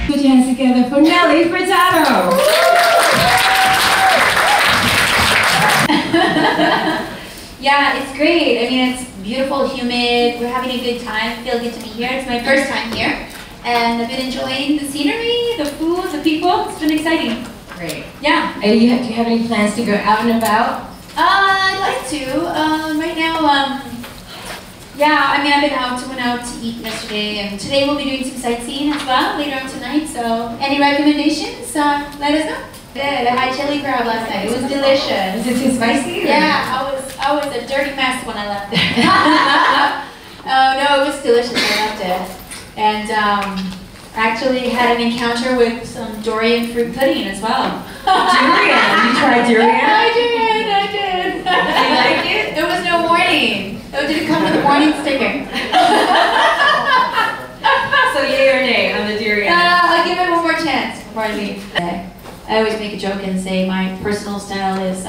Put your hands together for Nelly Furtado. Yeah, it's great. I mean, it's beautiful, humid. We're having a good time. Feel good to be here. It's my first time here, and I've been enjoying the scenery, the food, the people. It's been exciting. Great. Yeah. Do you have any plans to go out and about? I'd like to. Right now, yeah, I mean, went out to eat yesterday, and today we'll be doing some sightseeing as well later on tonight. So, any recommendations? Let us know. I had chili crab last night. It was delicious. Is it too spicy? Or? Yeah, I was a dirty mess when I left there. Oh no, it was delicious. I loved it. And actually had an encounter with some durian fruit pudding as well. Durian? You tried durian? I did. Did you like it? There was no warning. Oh, did it come with a warning sticker? So yay or nay on the durian? I'll give it one more chance before I leave. I always make a joke and say my personal style is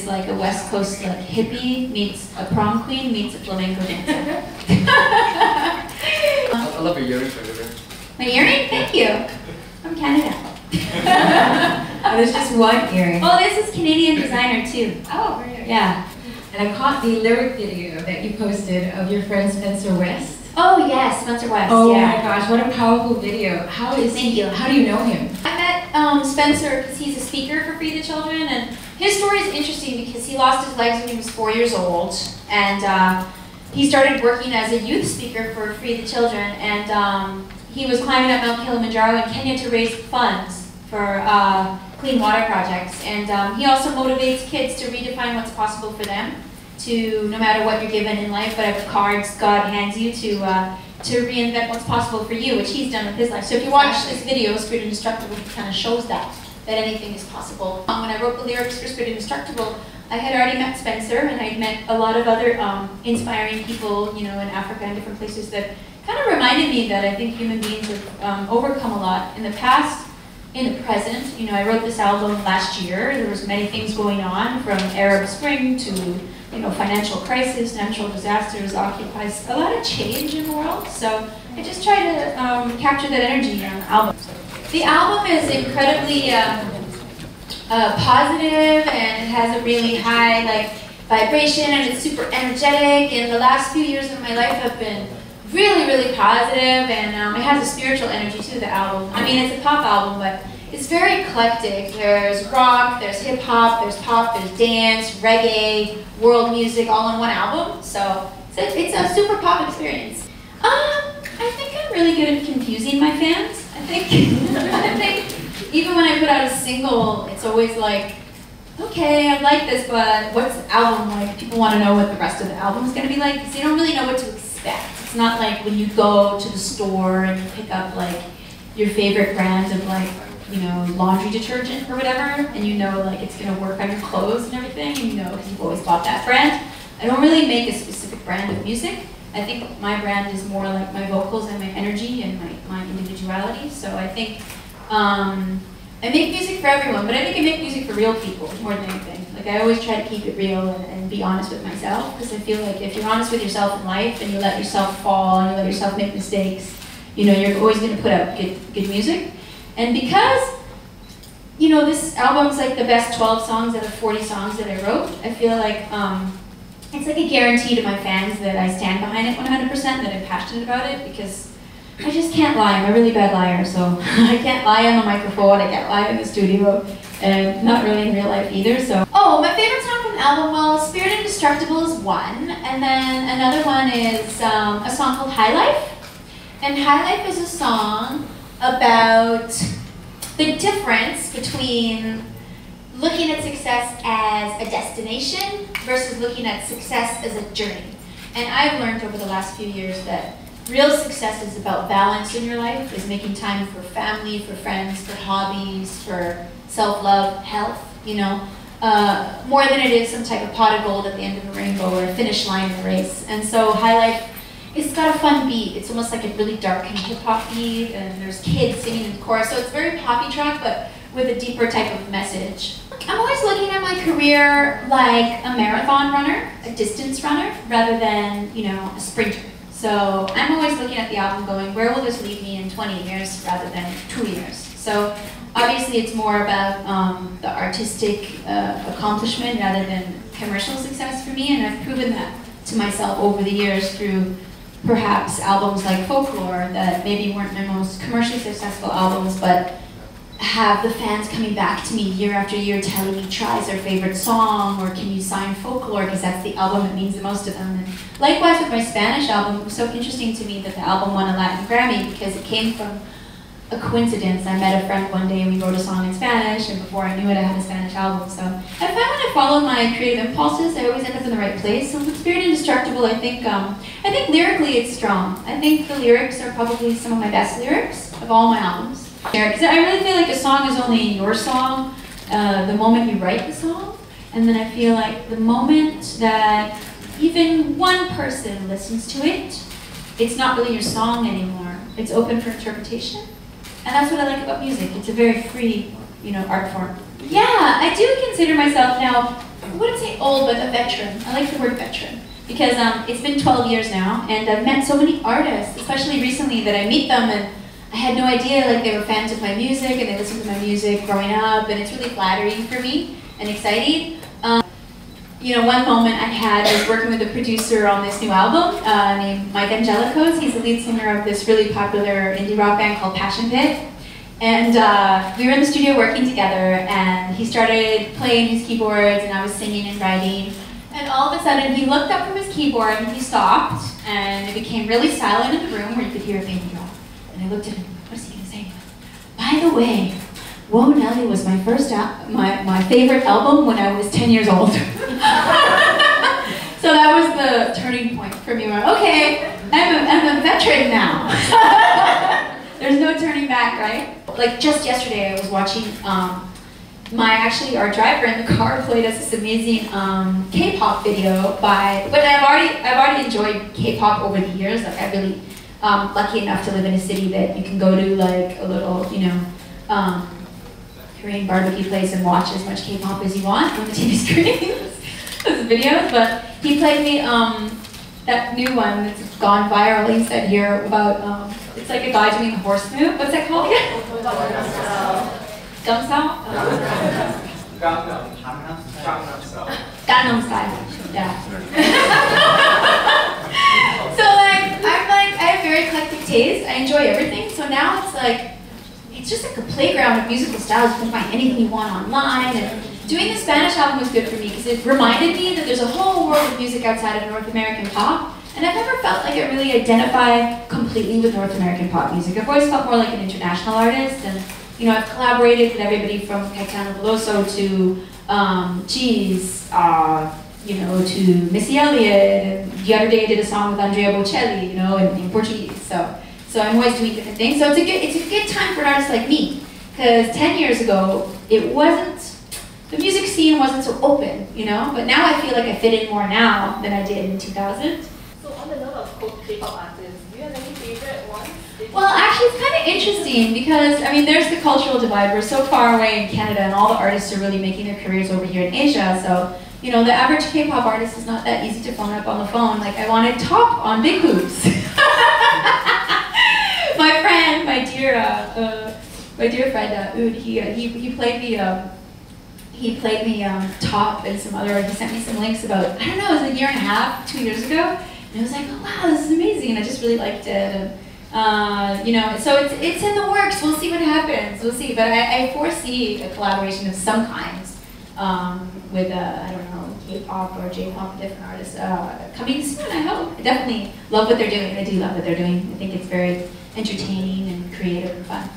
like a West Coast like hippie meets a prom queen meets a flamenco dancer. I love your earrings, by the way. My earring? Thank you. From Canada. Oh, there's just one earring. Oh, this is Canadian designer too. Oh, very nice. Yeah. And I caught the lyric video that you posted of your friend Spencer West. Oh yes, Spencer West. Oh yeah. my gosh, what a powerful video. How do you know him? I met Spencer because he's a speaker for Free the Children, and his story is interesting because he lost his legs when he was 4 years old, and he started working as a youth speaker for Free the Children, and he was climbing up Mount Kilimanjaro in Kenya to raise funds for clean water projects, and he also motivates kids to redefine what's possible for them, to no matter what you're given in life, whatever cards God hands you, to reinvent what's possible for you, which he's done with his life. So if you watch this video, Spirit Indestructible, it kind of shows that anything is possible. When I wrote the lyrics for Spirit Indestructible, I had already met Spencer, and I'd met a lot of other inspiring people, you know, in Africa and different places that kind of reminded me that I think human beings have overcome a lot in the past, in the present. You know, I wrote this album last year. There was many things going on, from Arab Spring to, you know, financial crisis, natural disasters, occupies a lot of change in the world. So I just try to capture that energy on the album. The album is incredibly positive, and it has a really high vibration, and it's super energetic. And the last few years of my life have been really, really positive, and it has a spiritual energy to the album. I mean, it's a pop album, but it's very eclectic. There's rock, there's hip hop, there's pop, there's dance, reggae, world music, all in one album. So it's a super pop experience. I think I'm really good at confusing my fans. I think even when I put out a single, it's always like, okay, I like this, but what's the album like? People want to know what the rest of the album is going to be like, because they don't really know what to expect. It's not like when you go to the store and you pick up like your favorite brand of like, you know, laundry detergent or whatever, and you know like it's going to work on your clothes and everything, and you know because you've always bought that brand. I don't really make a specific brand of music. I think my brand is more like my vocals and my energy and my individuality. So I think I make music for everyone, but I think I make music for real people more than anything. Like I always try to keep it real and be honest with myself, because I feel like if you're honest with yourself in life and you let yourself fall and you let yourself make mistakes, you know, you're always going to put out good music. And because, you know, this album's like the best 12 songs out of 40 songs that I wrote, I feel like it's like a guarantee to my fans that I stand behind it 100%, that I'm passionate about it, because I just can't lie. I'm a really bad liar, so I can't lie on the microphone, I can't lie in the studio, and not really in real life either, so. Oh, my favorite song from the album, well, Spirit Indestructible is one, and then another one is a song called High Life. And High Life is a song about the difference between looking at success as a destination versus looking at success as a journey. And I've learned over the last few years that real success is about balance in your life, is making time for family, for friends, for hobbies, for self-love, health, you know, more than it is some type of pot of gold at the end of a rainbow or a finish line in a race. And so High Life, it's got a fun beat. It's almost like a really dark kind of hip-hop beat, and there's kids singing in the chorus, so it's a very poppy track, but with a deeper type of message. I'm always looking at my career like a marathon runner, a distance runner, rather than, you know, a sprinter. So I'm always looking at the album going, where will this leave me in 20 years rather than 2 years? So obviously it's more about the artistic accomplishment rather than commercial success for me, and I've proven that to myself over the years through perhaps albums like Folklore that maybe weren't my most commercially successful albums, but have the fans coming back to me year after year telling me try is their favorite song, or can you sign Folklore because that's the album that means the most to them. And likewise with my Spanish album, it was so interesting to me that the album won a Latin Grammy because it came from a coincidence. I met a friend one day and we wrote a song in Spanish, and before I knew it I had a Spanish album. So I find when I follow my creative impulses, I always end up in the right place. So with Spirit Indestructible, I think lyrically it's strong. I think the lyrics are probably some of my best lyrics of all my albums. Because I really feel like a song is only your song the moment you write the song, and then I feel like the moment that even one person listens to it, it's not really your song anymore. It's open for interpretation, and that's what I like about music. It's a very free, art form. Yeah, I do consider myself now, I wouldn't say old, but a veteran. I like the word veteran because it's been 12 years now, and I've met so many artists, especially recently, that I meet them and I had no idea they were fans of my music and they listened to my music growing up, and it's really flattering for me and exciting. One moment I had was working with a producer on this new album named Mike Angelicos. He's the lead singer of this really popular indie rock band called Passion Pit. And we were in the studio working together, and he started playing his keyboards and I was singing and writing. And all of a sudden he looked up from his keyboard and he stopped, and it became really silent in the room where you could hear a baby drop. And I looked at him, what is he going to say? By the way, Whoa Nelly was my first my favorite album when I was 10 years old. So that was the turning point for me where, okay, I'm a veteran now. There's no turning back, right? Like just yesterday I was watching, our driver in the car played us this amazing K-pop video but I've already enjoyed K-pop over the years. Like I really lucky enough to live in a city that you can go to like a little, Korean barbecue place and watch as much K-pop as you want on the TV screens, those videos. But he played me that new one that's gone viral. He said here about it's like a guy doing a horse move. What's that called again? Gumsao? Gangnam Style. Yeah. So I have very eclectic taste. I enjoy everything. So now it's just like a playground of musical styles. You can find anything you want online. And doing the Spanish album was good for me because it reminded me that there's a whole world of music outside of North American pop. And I've never felt like I really identify completely with North American pop music. I've always felt more like an international artist. And I've collaborated with everybody from Caetano Veloso to to Missy Elliott, and the other day I did a song with Andrea Bocelli, in Portuguese. So I'm always doing different things. So it's a good time for an artist like me, because 10 years ago the music scene wasn't so open, But now I feel like I fit in more now than I did in 2000. So on the note of K-pop artists, do you have any favorite ones? Well, actually, it's kind of interesting because, there's the cultural divide. We're so far away in Canada, and all the artists are really making their careers over here in Asia. So, the average K-pop artist is not that easy to phone up on the phone. Like, I wanted top on Big Hoops. My friend, my dear friend, Oud, he played me top and some other. He sent me some links about, I don't know, it was a year and a half, 2 years ago, and I was like, oh wow, this is amazing, and I just really liked it. And, so it's in the works. We'll see what happens. We'll see. But I foresee a collaboration of some kind with, I don't know, K-pop or J-pop, different artists coming soon, I hope. I definitely love what they're doing. I do love what they're doing. I think it's very entertaining and creative and fun.